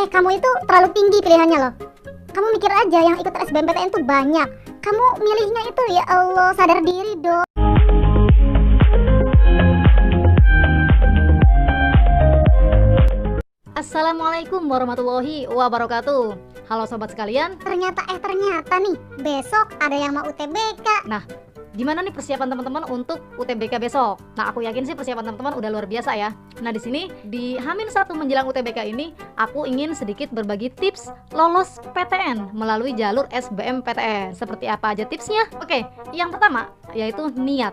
Kamu itu terlalu tinggi pilihannya loh. Kamu mikir aja, yang ikut SBMPTN tuh banyak. Kamu milihnya itu, ya Allah, sadar diri dong. Assalamualaikum warahmatullahi wabarakatuh. Halo sobat sekalian. Ternyata nih, besok ada yang mau UTBK. Nah, gimana nih persiapan teman-teman untuk UTBK besok? Nah, aku yakin sih persiapan teman-teman udah luar biasa ya. Nah, di sini di H-1 menjelang UTBK ini, aku ingin sedikit berbagi tips lolos PTN melalui jalur SBMPTN. Seperti apa aja tipsnya? Oke, yang pertama yaitu niat.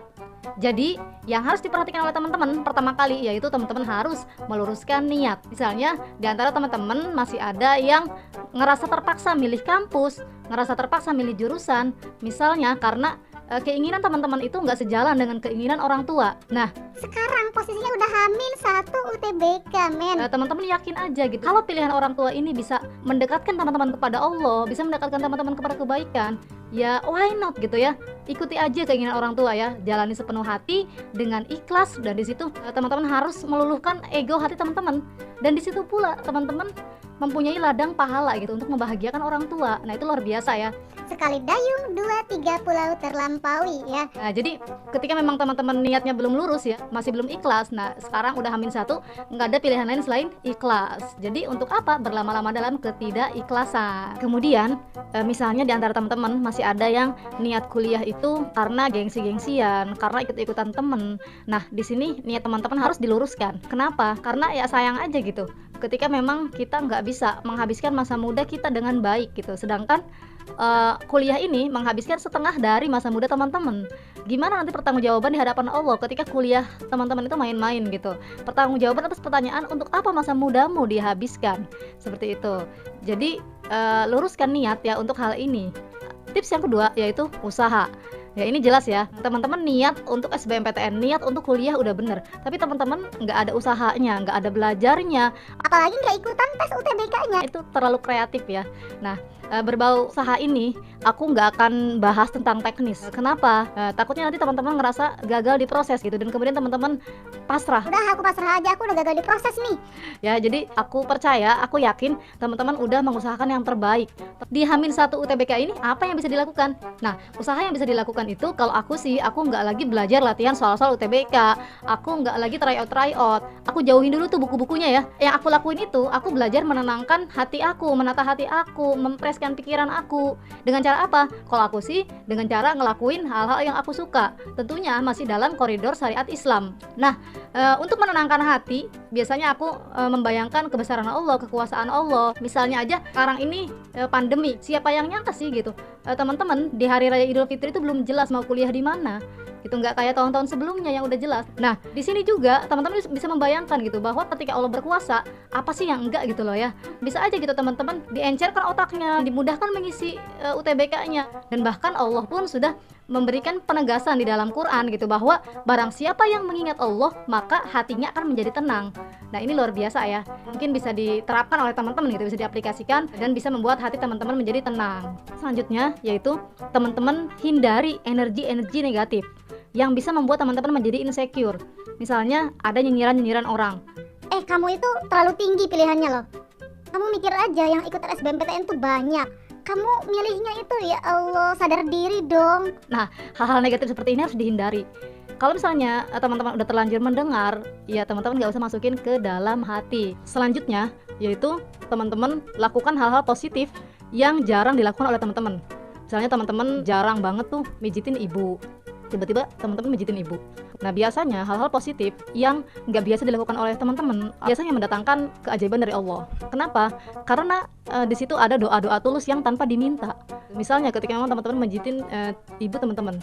Jadi yang harus diperhatikan oleh teman-teman pertama kali yaitu teman-teman harus meluruskan niat. Misalnya di antara teman-teman masih ada yang ngerasa terpaksa milih kampus, ngerasa terpaksa milih jurusan, misalnya karena keinginan teman-teman itu nggak sejalan dengan keinginan orang tua. Nah, sekarang posisinya udah H-1 UTBK, men. Teman-teman yakin aja gitu. Kalau pilihan orang tua ini bisa mendekatkan teman-teman kepada Allah, bisa mendekatkan teman-teman kepada kebaikan, ya why not gitu ya. Ikuti aja keinginan orang tua ya, jalani sepenuh hati dengan ikhlas, dan di situ teman-teman harus meluluhkan ego hati teman-teman, dan di situ pula teman-teman mempunyai ladang pahala gitu untuk membahagiakan orang tua. Nah, itu luar biasa ya. Sekali dayung, 2-3 pulau terlampaui ya. Nah, jadi ketika memang teman-teman niatnya belum lurus ya, masih belum ikhlas. Nah, sekarang udah H-1, nggak ada pilihan lain selain ikhlas. Jadi untuk apa berlama-lama dalam ketidakikhlasan? Kemudian misalnya di antara teman-teman masih ada yang niat kuliah itu karena gengsi-gengsian, karena ikut-ikutan temen. Nah, di sini niat teman-teman harus diluruskan. Kenapa? Karena ya sayang aja gitu. Ketika memang kita nggak bisa menghabiskan masa muda kita dengan baik gitu, sedangkan kuliah ini menghabiskan setengah dari masa muda teman-teman. Gimana nanti pertanggungjawaban di hadapan Allah ketika kuliah teman-teman itu main-main gitu? Pertanggungjawaban atas pertanyaan untuk apa masa mudamu dihabiskan, seperti itu. Jadi luruskan niat ya untuk hal ini. Tips yang kedua yaitu usaha. Ya, ini jelas ya, teman-teman niat untuk SBMPTN, niat untuk kuliah udah bener, tapi teman-teman nggak ada usahanya, nggak ada belajarnya, apalagi nggak ikutan tes UTBK-nya. Itu terlalu kreatif ya. Nah, berbau usaha ini aku nggak akan bahas tentang teknis. Kenapa? Takutnya nanti teman-teman ngerasa gagal di proses gitu, dan kemudian teman-teman pasrah. Udah, aku pasrah aja, aku udah gagal di proses nih. Ya, jadi aku percaya, aku yakin teman-teman udah mengusahakan yang terbaik. Di H-1 UTBK ini apa yang bisa dilakukan? Nah, usaha yang bisa dilakukan itu, kalau aku sih, aku nggak lagi belajar latihan soal-soal UTBK, aku nggak lagi tryout, aku jauhin dulu tuh buku-bukunya ya. Yang aku lakuin itu, aku belajar menenangkan hati aku, menata hati aku, mempreskan pikiran aku. Dengan cara apa? Kalau aku sih, dengan cara ngelakuin hal-hal yang aku suka, tentunya masih dalam koridor syariat Islam. Nah, untuk menenangkan hati, biasanya aku membayangkan kebesaran Allah, kekuasaan Allah. Misalnya aja sekarang ini pandemi, siapa yang nyangka sih gitu, teman-teman di hari raya Idul Fitri itu belum jelas mau kuliah di mana. Itu nggak kayak tahun-tahun sebelumnya yang udah jelas. Nah, di sini juga teman-teman bisa membayangkan gitu bahwa ketika Allah berkuasa, apa sih yang enggak gitu loh ya. Bisa aja gitu teman-teman diencerkan otaknya, dimudahkan mengisi UTBK-nya, dan bahkan Allah pun sudah memberikan penegasan di dalam Quran gitu bahwa barang siapa yang mengingat Allah, maka hatinya akan menjadi tenang. Nah, ini luar biasa ya. Mungkin bisa diterapkan oleh teman-teman gitu, bisa diaplikasikan dan bisa membuat hati teman-teman menjadi tenang. Selanjutnya yaitu teman-teman hindari energi-energi negatif yang bisa membuat teman-teman menjadi insecure. Misalnya ada nyinyiran-nyinyiran orang. Kamu itu terlalu tinggi pilihannya loh. Kamu mikir aja, yang ikut SBMPTN tuh banyak. Kamu milihnya itu, ya Allah, sadar diri dong. Nah, hal-hal negatif seperti ini harus dihindari. Kalau misalnya teman-teman udah terlanjur mendengar, ya teman-teman nggak usah masukin ke dalam hati. Selanjutnya yaitu teman-teman lakukan hal-hal positif yang jarang dilakukan oleh teman-teman. Misalnya teman-teman jarang banget tuh mijitin ibu, tiba-tiba teman-teman mijitin ibu. Nah, biasanya hal-hal positif yang nggak biasa dilakukan oleh teman-teman biasanya mendatangkan keajaiban dari Allah. Kenapa? Karena di situ ada doa-doa tulus yang tanpa diminta. Misalnya ketika memang teman-teman mijitin ibu teman-teman,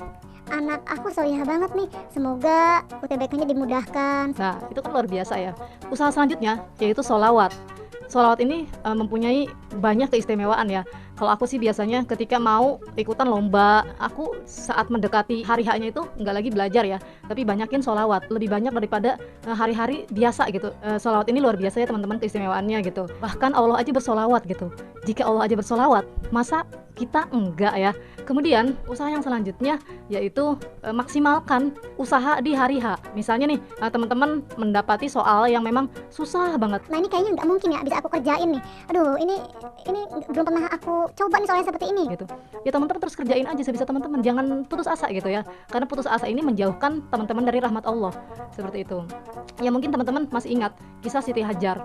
anak aku soyah banget nih, semoga UTBK-nya dimudahkan. Nah, itu kan luar biasa ya. Usaha selanjutnya yaitu sholawat. Sholawat ini mempunyai banyak keistimewaan ya. Kalau aku sih biasanya ketika mau ikutan lomba, aku saat mendekati hari H-nya itu nggak lagi belajar ya, tapi banyakin sholawat, lebih banyak daripada hari-hari biasa gitu. Sholawat ini luar biasa ya teman-teman, keistimewaannya gitu. Bahkan Allah aja bersolawat gitu. Jika Allah aja bersolawat, masa kita enggak ya? Kemudian usaha yang selanjutnya yaitu maksimalkan usaha di hari H. Misalnya nih, teman-teman mendapati soal yang memang susah banget. Nah ini kayaknya nggak mungkin ya bisa aku kerjain nih. Aduh ini belum pernah aku coba nih soalnya seperti ini. Gitu. Ya teman-teman terus kerjain aja sebisa teman-teman, jangan putus asa gitu ya. Karena putus asa ini menjauhkan teman-teman dari rahmat Allah. Seperti itu. Ya mungkin teman-teman masih ingat kisah Siti Hajar.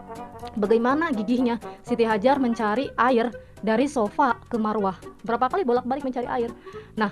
Bagaimana gigihnya Siti Hajar mencari air dari sofa ke marwah, berapa kali bolak-balik mencari air. Nah,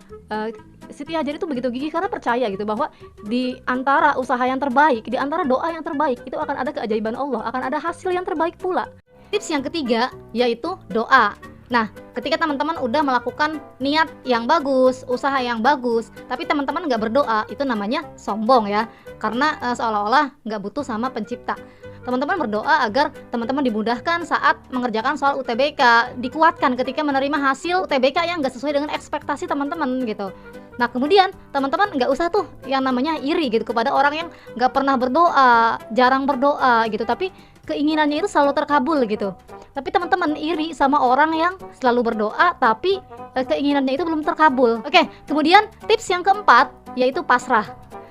Siti Hajar itu begitu gigih karena percaya gitu bahwa di antara usaha yang terbaik, di antara doa yang terbaik itu akan ada keajaiban Allah, akan ada hasil yang terbaik pula. Tips yang ketiga yaitu doa. Nah, ketika teman-teman udah melakukan niat yang bagus, usaha yang bagus, tapi teman-teman nggak berdoa, itu namanya sombong ya, karena seolah-olah nggak butuh sama pencipta. Teman-teman berdoa agar teman-teman dimudahkan saat mengerjakan soal UTBK, dikuatkan ketika menerima hasil UTBK yang nggak sesuai dengan ekspektasi teman-teman gitu. Nah kemudian teman-teman nggak usah tuh yang namanya iri gitu kepada orang yang nggak pernah berdoa, jarang berdoa gitu, tapi keinginannya itu selalu terkabul gitu. Tapi teman-teman iri sama orang yang selalu berdoa tapi keinginannya itu belum terkabul. Oke, kemudian tips yang keempat yaitu pasrah.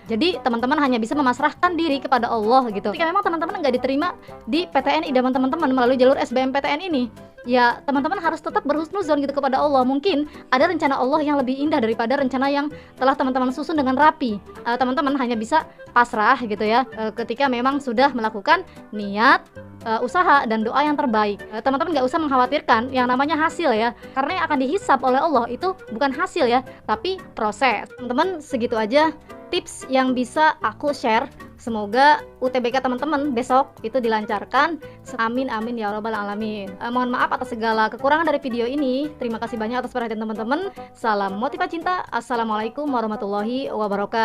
Jadi teman-teman hanya bisa memasrahkan diri kepada Allah gitu. Jika memang teman-teman nggak diterima di PTN idaman teman-teman melalui jalur SBMPTN ini, ya teman-teman harus tetap berhusnuzon gitu kepada Allah. Mungkin ada rencana Allah yang lebih indah daripada rencana yang telah teman-teman susun dengan rapi. Teman-teman hanya bisa pasrah gitu ya ketika memang sudah melakukan niat, usaha dan doa yang terbaik. Teman-teman nggak usah mengkhawatirkan yang namanya hasil ya, karena yang akan dihisap oleh Allah itu bukan hasil ya, tapi proses. Teman-teman segitu aja tips yang bisa aku share. Semoga UTBK teman-teman besok itu dilancarkan. Amin amin ya rabbal alamin. Mohon maaf atas segala kekurangan dari video ini. Terima kasih banyak atas perhatian teman-teman. Salam motivasi cinta. Assalamualaikum warahmatullahi wabarakatuh.